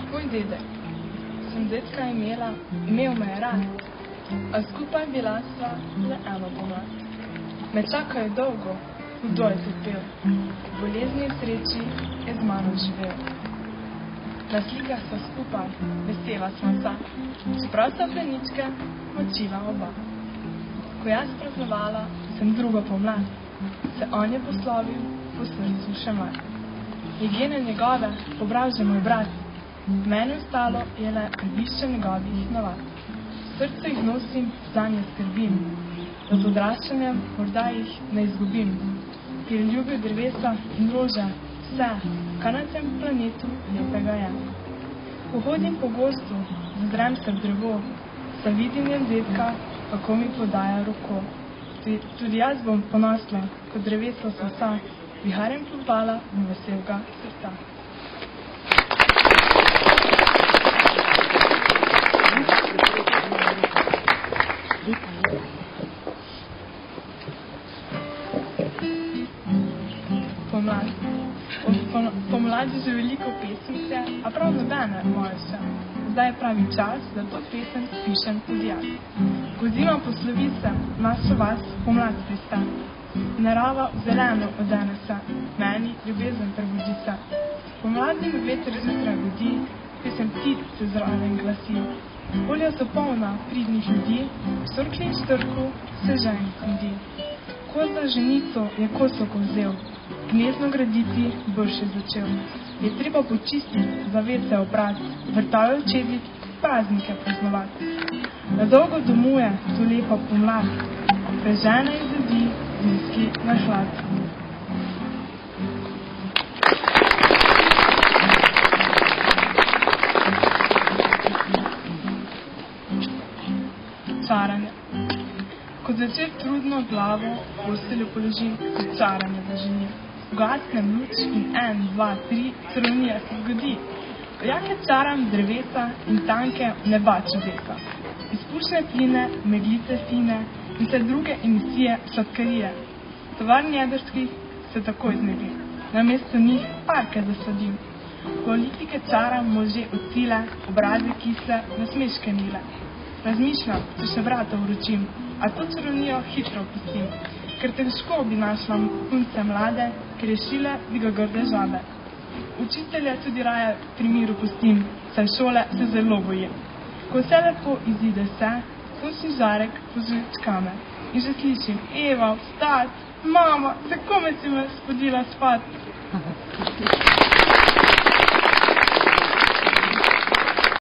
Tvoj dedek, sem detka imel me je rad, a skupaj bila sva le eno pomlad. Me čakajo dolgo, hudo je trpel, v bolezni in sreči je z mano živel. Na slikah sva skupaj, vesela sva vsa, čeprav sta pleničke močiva oba. Ko jaz praznovala, sem drugo pomlad, se on je poslovil po srcu še mlad. Je gene njegove pobral že moj brat, meni ostalo je le prebišče njegovih navad. V srcu jih nosim, zanje skrbim, da z odraščanjem morda jih ne izgubim. Ker ljubil drevesa in rože, vse, kar na tem planetu lepega je. Ko hodim po gozdu, zazrem se v drevo, se vidim njen detka, kako mi podaja roko. Tudi jaz bom ponosla, kot dreveso so vsa, viharjem plopala in veselga srca. Pomladi že veliko pesmice, a prav nobene moje še. Zdaj je pravi čas, da to pesem pišem tudi jaz. Ko zima poslovi se, našo vas pomlad prista. Narava v zeleno odene se, meni ljubezen prebudi se. Pomladni veter zjutraj budi, pesem ptic se zraven glasi. Polja so polna pridnih ljudi, v Sorkli in Štrku se ženik rodi. Ko za ženico je kosoko vzel, gnezno graditi boš je začel. Je treba počistiti, zavese oprati, vrtave očediti, praznike praznovati. Na dolgo domuje to lepa pomlad, prežene iz ljudi zimski na hlad. Čaranje. Ko začer trudno glavo v postelju položim, se čaranje zaželim. Ugasnem luč in 1, 2, 3, čarovnija se zgodi. Jake čaram drevesa in tanke neba čudesa. Izpušne pline, meglice fine in vse druge emisije sladkarije. Tovarn jedrskih se takoj znebim. Namesto njih parke zasadim. Politike čaram može od sile, obraze kisle, nasmeške mile. Razmišljam, če še vrata vročim, a to čarovnijo hitro opustim, ker težko bi našla punce mlade, ker rešile bi ga grde žabe. Učitelja tudi raje pri miru pustim, saj šole se zelo bojim. Ko vse lepo izide se, sončni žarek požvička me in že slišim: Eva, vstat, mama, za kome si me spodila spat?